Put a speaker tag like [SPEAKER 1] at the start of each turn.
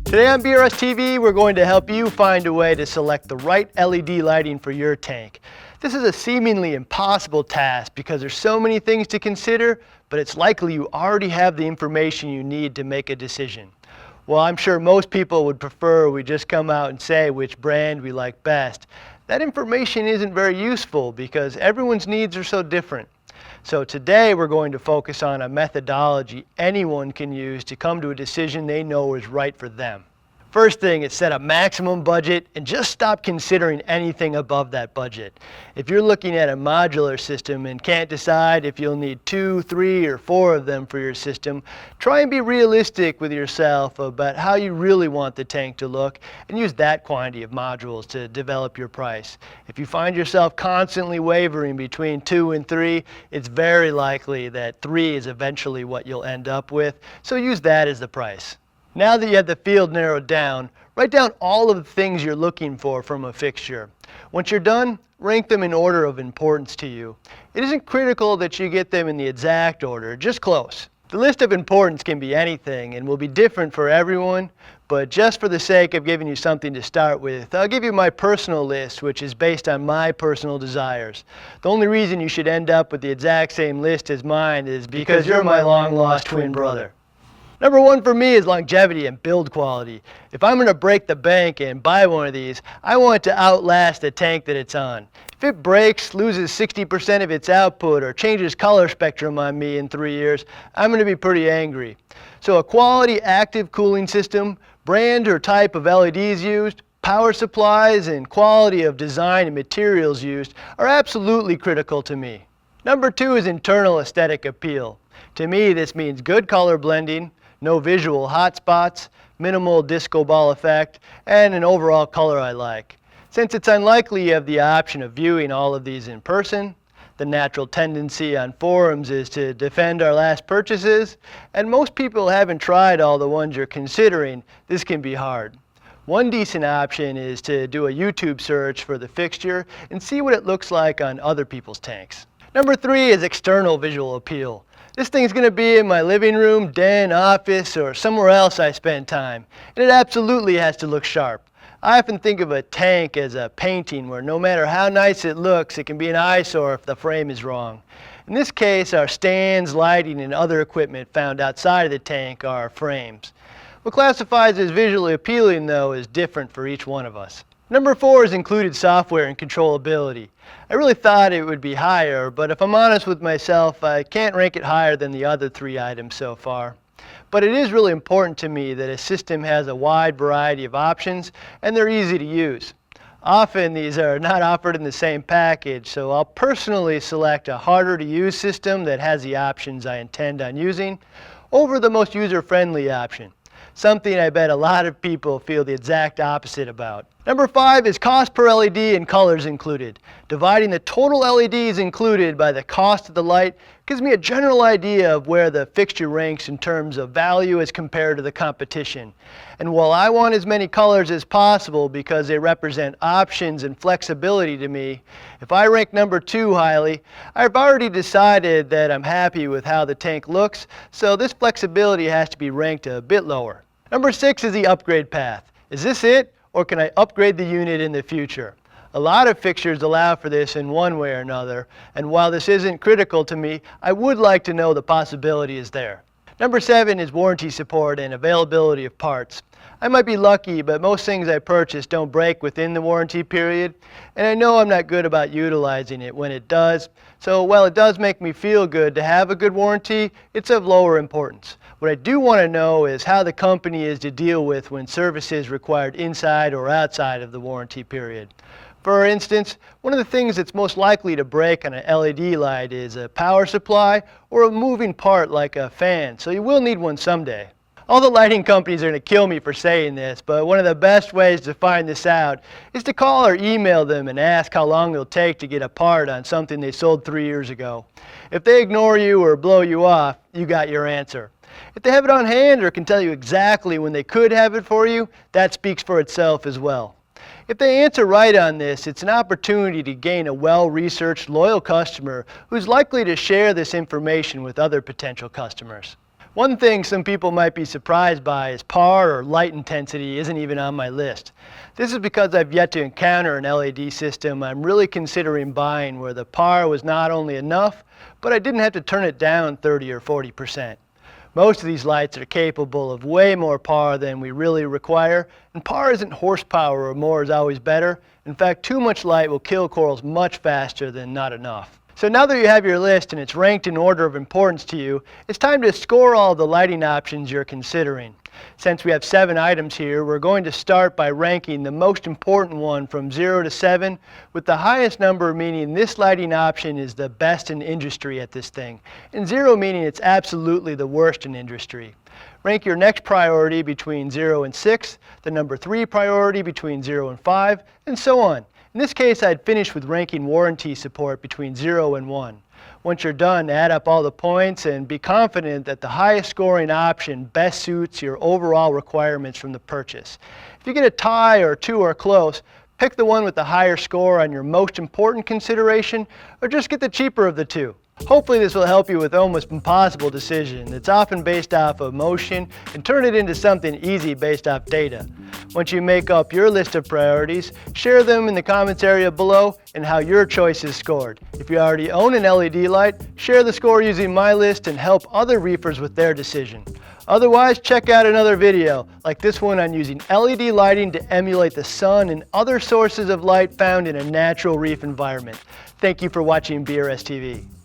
[SPEAKER 1] Today on BRStv, we're going to help you find a way to select the right LED lighting for your tank. This is a seemingly impossible task because there's so many things to consider, but it's likely you already have the information you need to make a decision. While I'm sure most people would prefer we just come out and say which brand we like best, that information isn't very useful because everyone's needs are so different. So today we're going to focus on a methodology anyone can use to come to a decision they know is right for them. First thing is set a maximum budget and just stop considering anything above that budget. If you're looking at a modular system and can't decide if you'll need 2, 3, or 4 of them for your system, try and be realistic with yourself about how you really want the tank to look and use that quantity of modules to develop your price. If you find yourself constantly wavering between 2 and 3, it's very likely that 3 is eventually what you'll end up with, so use that as the price. Now that you have the field narrowed down, write down all of the things you're looking for from a fixture. Once you're done, rank them in order of importance to you. It isn't critical that you get them in the exact order, just close. The list of importance can be anything and will be different for everyone, but just for the sake of giving you something to start with, I'll give you my personal list, which is based on my personal desires. The only reason you should end up with the exact same list as mine is because you're my long-lost twin brother. Number 1 for me is longevity and build quality. If I'm going to break the bank and buy one of these, I want it to outlast the tank that it's on. If it breaks, loses 60% of its output, or changes color spectrum on me in 3 years, I'm going to be pretty angry. So a quality active cooling system, brand or type of LEDs used, power supplies, and quality of design and materials used are absolutely critical to me. Number 2 is internal aesthetic appeal. To me, this means good color blending, no visual hotspots, minimal disco ball effect, and an overall color I like. Since it's unlikely you have the option of viewing all of these in person, the natural tendency on forums is to defend our last purchases, and most people haven't tried all the ones you're considering, this can be hard. One decent option is to do a YouTube search for the fixture and see what it looks like on other people's tanks. Number 3 is external visual appeal. This thing's going to be in my living room, den, office, or somewhere else I spend time, and it absolutely has to look sharp. I often think of a tank as a painting where no matter how nice it looks, it can be an eyesore if the frame is wrong. In this case, our stands, lighting, and other equipment found outside of the tank are frames. What classifies as visually appealing, though, is different for each one of us. Number 4 is included software and controllability. I really thought it would be higher, but if I'm honest with myself, I can't rank it higher than the other 3 items so far. But it is really important to me that a system has a wide variety of options and they're easy to use. Often these are not offered in the same package, so I'll personally select a harder to use system that has the options I intend on using over the most user-friendly option. Something I bet a lot of people feel the exact opposite about. Number 5 is cost per LED and colors included. Dividing the total LEDs included by the cost of the light gives me a general idea of where the fixture ranks in terms of value as compared to the competition. And while I want as many colors as possible because they represent options and flexibility to me, if I rank number 2 highly, I've already decided that I'm happy with how the tank looks, so this flexibility has to be ranked a bit lower. Number 6 is the upgrade path. Is this it, or can I upgrade the unit in the future? A lot of fixtures allow for this in one way or another, and while this isn't critical to me, I would like to know the possibility is there. Number 7 is warranty support and availability of parts. I might be lucky, but most things I purchase don't break within the warranty period, and I know I'm not good about utilizing it when it does, so while it does make me feel good to have a good warranty, it's of lower importance. What I do want to know is how the company is to deal with when service is required inside or outside of the warranty period. For instance, one of the things that's most likely to break on an LED light is a power supply or a moving part like a fan, so you will need one someday. All the lighting companies are going to kill me for saying this, but one of the best ways to find this out is to call or email them and ask how long it'll take to get a part on something they sold 3 years ago. If they ignore you or blow you off, you got your answer. If they have it on hand or can tell you exactly when they could have it for you, that speaks for itself as well. If they answer right on this, it's an opportunity to gain a well-researched, loyal customer who's likely to share this information with other potential customers. One thing some people might be surprised by is PAR or light intensity isn't even on my list. This is because I've yet to encounter an LED system I'm really considering buying where the PAR was not only enough, but I didn't have to turn it down 30 or 40%. Most of these lights are capable of way more PAR than we really require, and PAR isn't horsepower or more is always better. In fact, too much light will kill corals much faster than not enough. So now that you have your list and it's ranked in order of importance to you, it's time to score all the lighting options you're considering. Since we have 7 items here, we're going to start by ranking the most important one from 0 to 7, with the highest number meaning this lighting option is the best in industry at this thing, and 0 meaning it's absolutely the worst in industry. Rank your next priority between 0 and 6, the number 3 priority between 0 and 5, and so on. In this case, I'd finish with ranking warranty support between 0 and 1. Once you're done, add up all the points and be confident that the highest scoring option best suits your overall requirements from the purchase. If you get a tie or 2 are close, pick the one with the higher score on your most important consideration, or just get the cheaper of the 2. Hopefully this will help you with almost impossible decision that's often based off of emotion and turn it into something easy based off data. Once you make up your list of priorities, share them in the comments area below and how your choice is scored. If you already own an LED light, share the score using my list and help other reefers with their decision. Otherwise, check out another video like this one on using LED lighting to emulate the sun and other sources of light found in a natural reef environment. Thank you for watching BRStv.